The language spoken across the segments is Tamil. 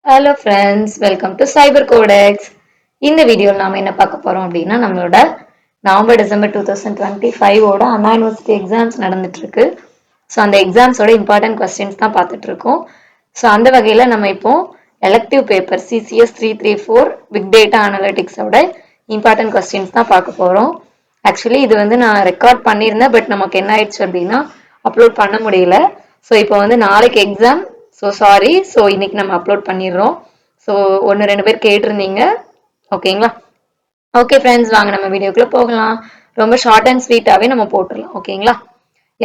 Hello friends, welcome to Cyber Codex. இந்த வீடியோவில் நாம் என்ன பார்க்க போறோம் அப்படின்னா நம்மளோட நவம்பர் டிசம்பர் 2025 ஓட அண்ணா யூனிவர்சிட்டி எக்ஸாம்ஸ் நடந்துட்டு இருக்கு. ஸோ அந்த எக்ஸாம்ஸோட இம்பார்ட்டன்ட் கொஸ்டின்ஸ் தான் பார்த்துட்டு இருக்கோம். ஸோ அந்த வகையில் நம்ம இப்போ elective paper CCS 334 big data அனலிட்டிக்ஸோட இம்பார்ட்டன்ட் கொஸ்டின்ஸ் தான் பார்க்க போறோம். ஆக்சுவலி இது வந்து நான் ரெக்கார்ட் பண்ணியிருந்தேன், பட் நமக்கு என்ன ஆயிடுச்சு அப்படின்னா அப்லோட் பண்ண முடியல. ஸோ இப்போ வந்து நாளைக்கு எக்ஸாம். So sorry. ஸோ இன்னைக்கு நம்ம அப்லோட் பண்ணிடுறோம். ஸோ ஒன்று ரெண்டு பேர் கேட்டிருந்தீங்க. ஓகேங்களா? ஓகே ஃப்ரெண்ட்ஸ், வாங்க நம்ம வீடியோக்குள்ள போகலாம். ரொம்ப ஷார்ட் அண்ட் ஸ்வீட்டாகவே நம்ம போட்டுடலாம். ஓகேங்களா?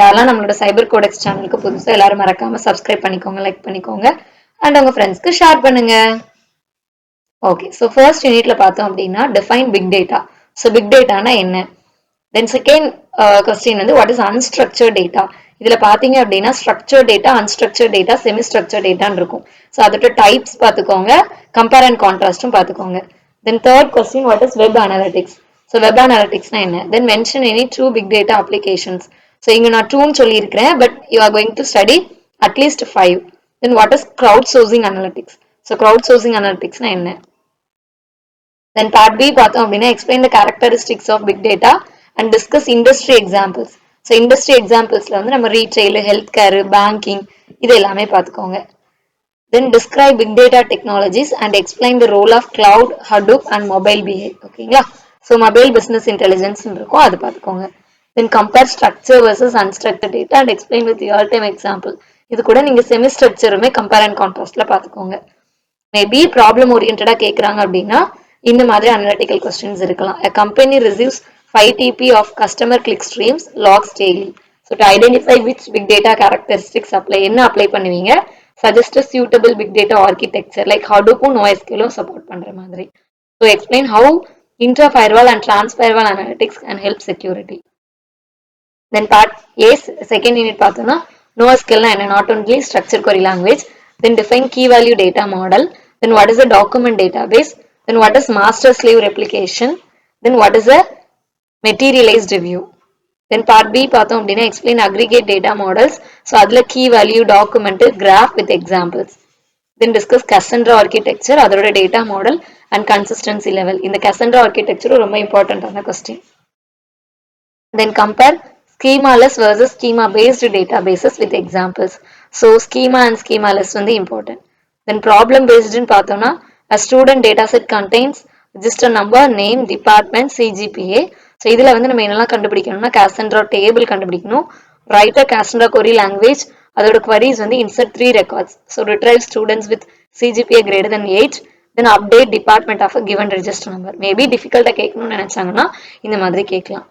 யாரெல்லாம் நம்மளோட சைபர் கோடெக்ஸ் சேனலுக்கு புதுசாக எல்லாரும் மறக்காம சப்ஸ்கிரைப் பண்ணிக்கோங்க, லைக் பண்ணிக்கோங்க, அண்ட் உங்க ஃப்ரெண்ட்ஸ்க்கு ஷேர் பண்ணுங்க. ஓகே, ஸோ ஃபர்ஸ்ட் யூனிட்ல பார்த்தோம் அப்படின்னா define big data. So big டேட்டானா என்ன? தென் செகண்ட் கொஸ்டின் வந்து வாட் இஸ் அன்ஸ்ட்ரக்சர்ட் டேட்டா. இதுல பாத்தீங்க அப்படின்னா structure data, unstructure data, semi structure டேட்டான்னு இருக்கும். ஸோ அதோட டைப்ஸ் பார்த்துக்கோங்க, கம்பேர் அண்ட் கான்ட்ராஸ்டும் பார்த்துக்கோங்க. Then third question what is web analytics. So web அனாலிட்டிக்ஸ்னா என்ன? Then mention any true big data applications. So இங்க நான் ட்ரூன்னு சொல்லியிருக்கிறேன், but you are going to study at least 5. Then what is crowd sourcing analytics. So crowd sourcing அனாலிட்டிக்ஸ்னா என்ன? தென் பார்ட் பி பார்த்தோம் அப்படின்னா explain the characteristics of big data and discuss industry examples. So industry எக்ஸாம்பிள்ஸ்ல வந்து நம்ம ரீட்டைல், ஹெல்த் கேர், பேங்கிங் இது எல்லாமே பார்த்துக்கோங்க. Then describe big data technologies and explain the role of cloud, Hadoop and mobile behave. ஓகேங்களா? ஸோ மொபைல் பிஸ்னஸ் இன்டெலிஜென்ஸ் இருக்கும், அது பார்த்துக்கோங்க. Then compare structure versus unstructure data and explain with real time example. இது கூட நீங்க செமி ஸ்ட்ரக்சருமே கம்பேர் அண்ட் கான்ட்ராஸ்ட்ல பார்த்துக்கோங்க. மேபி ப்ராப்ளம் ஓரியன்டா கேட்குறாங்க அப்படின்னா இந்த மாதிரி அனலிட்டிக்கல் கொஸ்டின்ஸ் இருக்கலாம். A company receives 5 TP of customer click streams logs daily. So to identify which big data characteristics apply, என்ன அப்ளை பண்ணுவீங்க? Suggest a suitable big data architecture like Hadoop NoSQL support பண்ற மாதிரி. So explain how intra firewall and trans firewall analytics can help security. Then part A, second unit பார்த்தோம்னா NoSQL என்ன? Not only structure query language. Then define key value data model. Then what is a document database? Then what is master slave replication? Then what is a materialized view? Then part B பார்த்தோம் அப்படின்னா explain aggregate data models. So அதில் key value, document, graph with examples. Then discuss Cassandra architecture, அதோட data model and consistency level. இந்த Cassandra architecture ரொம்ப இம்பார்ட்டன்டான question. Then compare schemaless versus schema based databases with examples. So schema and schemaless வந்து important. Then problem based in பார்த்தோம்னா a student dataset contains register number, name, department, CGPA. So இதில் வந்து நம்ம என்னெல்லாம் கண்டுபிடிக்கணும்னா Cassandra table கண்டுபிடிக்கணும், write a Cassandra query language, அதோட queries வந்து insert 3 records. So retrieve students with CGPA greater than 8, then update department of a given register number. Maybe difficult கேட்கணும்னு நினைச்சாங்கன்னா இந்த மாதிரி கேட்கலாம்.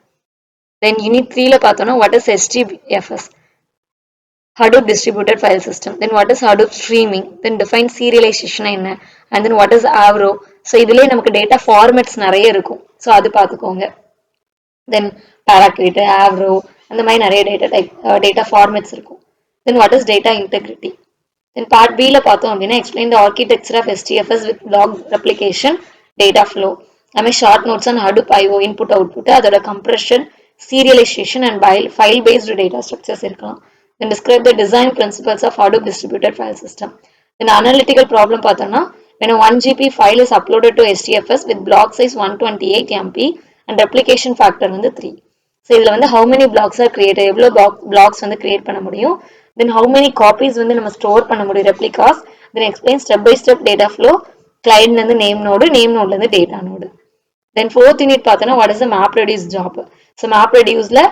Then unit 3ல பார்த்தோம்னா what is HDFS, Hadoop distributed file system. Then what is Hadoop streaming? Then define serialization என்ன, and then what is Avro. So இதுலேயே நமக்கு டேட்டா ஃபார்மேட்ஸ் நிறைய இருக்கும், ஸோ அது பார்த்துக்கோங்க. தென் பாராக்ரிட், ஆவ்ரோ, அந்த மாதிரி நிறைய டேட்டா ஃபார்மேட்ஸ் இருக்கும். Then what is data integrity. Then part பியில் பார்த்தோம் அப்படின்னா explain the architecture of HDFS with log replication, data flow. அதுமாதிரி short notes and Hadoop IO input output, அதோட compression, serialization and file based data structures இருக்கலாம். Then describe the design principles of Hadoop distributed file system. Then analytical problem பார்த்தோம்னா when a 1 GB file is uploaded to HDFS with block size 128 MB and replication factor வந்து 3. ஸோ இதில் வந்து how many blocks are created, எவ்வளோ blocks வந்து create பண்ண முடியும், then how many copies வந்து நம்ம ஸ்டோர் பண்ண முடியும் replicas, then explain step by step data flow, client வந்து நேம் நோடு, நேம் நோட்லேருந்து data node. Then fourth unit பார்த்தோன்னா what is map reduce job. So map ரெடியூஸில்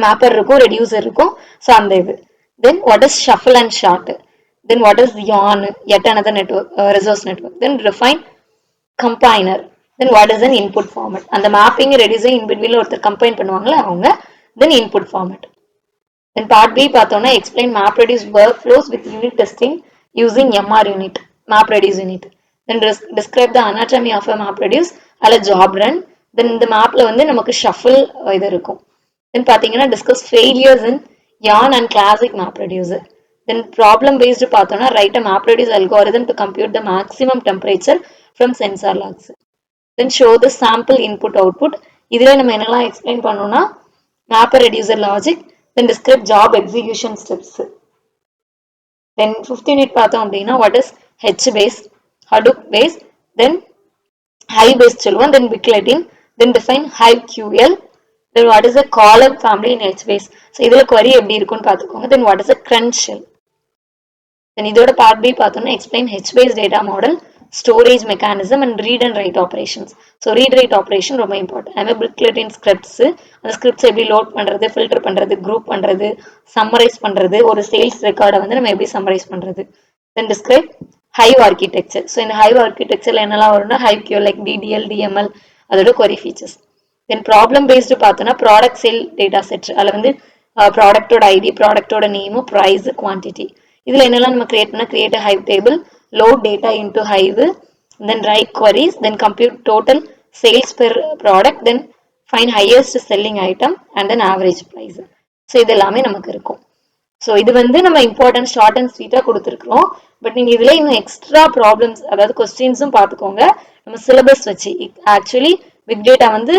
மேப்பர் இருக்கும், ரெடியூசர் இருக்கும், ஸோ அந்த இது. Then what is shuffle and sort. Then what is yarn, yet another network, resource network. Then refine combiner. Then what is an input format. அந்த மேப்பிங் ரெடியூஸை இன்பிட்வீனில் ஒருத்தர் கம்பைன் பண்ணுவாங்களே அவங்க. Then input format. Then part B பார்த்தோம்னா explain map reduce work flows with unit testing using MR unit, map reduce unit. Then describe the anatomy of a map reduce, அதில் ஜாப் ரன். தென் இந்த மேப்பில் வந்து நமக்கு ஷஃபிள் இது இருக்கும். தென் பார்த்தீங்கன்னா discuss failures in yarn and classic map reducer. Then problem based பார்த்தோம்னா write a map reduce algorithm to compute the maximum temperature from sensor logs. Then show the sample input output. இதில் நம்ம என்னெல்லாம் எக்ஸ்பிளைன் பண்ணோம்னா mapper reducer logic, then describe job execution steps. Then 15 பார்த்தோம் அப்படின்னா what is HBase, Hadoop base, then HiveBase சொல்லுவோம், then Biglatin, then define HiveQL, then what is a column family in HBase. So இதுல query எப்படி இருக்கும்னு பார்த்துக்கோங்க. Then what is a crunch shell. Then இதோட part B பார்த்தோம்னா explain HBase data model, storage mechanism and read and write operations. So read write operation ரொம்ப important. அதே Biglatin scripts, அந்த scripts எப்படி load பண்றது, filter பண்றது, group பண்றது, summarize பண்றது, ஒரு sales record வந்து நம்ம எப்படி summarize பண்றது. Then describe Hive architecture. So இந்த Hive architecture என்னெல்லாம் வரும்னா HiveQL like DDL, DML அதோட query features. Then problem based பார்த்தோம்னா product sale data set. அதில் வந்து ப்ராடக்டோட ஐடி, ப்ராடக்டோட நேமு, ப்ரைஸ், குவான்டிட்டி. இதில் என்னெல்லாம் நம்ம கிரியேட் பண்ணால் create a Hive table, load data into Hive, then write queries, then compute total sales per product, then find highest selling item and then average price. So இது எல்லாமே நமக்கு இருக்கும். ஸோ இது வந்து நம்ம இம்பார்ட்டன்ட் ஷார்ட் அண்ட் ஸ்வீட்டாக கொடுத்துருக்குறோம். பட் நீங்கள் இதில் இன்னும் எக்ஸ்ட்ரா ப்ராப்ளம்ஸ் அதாவது கொஸ்டின்ஸும் பார்த்துக்கோங்க. நம்ம சிலபஸ் வச்சு ஆக்சுவலி பிக் டேட்டா வந்து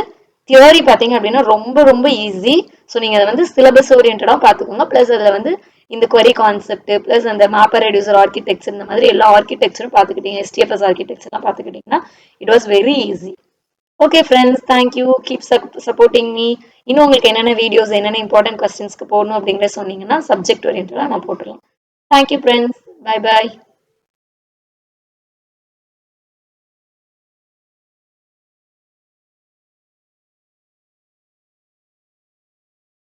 தியரி பார்த்தீங்க அப்படின்னா ரொம்ப ரொம்ப ஈஸி. ஸோ நீங்கள் அதை வந்து சிலபஸ் ஓரியன்டாக பார்த்துக்கோங்க. ப்ளஸ் அதில் வந்து இந்த query கான்செப்ட் ப்ளஸ் அந்த மேப்பர் ரெடியூசர் ஆர்கிடெக்சர் இந்த மாதிரி எல்லா ஆர்கிடெக்சரும் பார்த்துக்கிட்டீங்க, STFS ஆர்கிடெக்சர்லாம் பார்த்துக்கிட்டிங்கன்னா it was very easy. Okay friends, thank you, keep supporting me. இன்னும் உங்களுக்கு என்னென்ன வீடியோஸ் என்னென்ன இம்பார்ட்டன்ட் கொஸ்டின்ஸ்க்கு போடணும் அப்படிங்கிற சொன்னீங்கன்னா சப்ஜெக்ட் ஓரியன்டாக நான் போட்டுடலாம். Thank you friends, bye bye.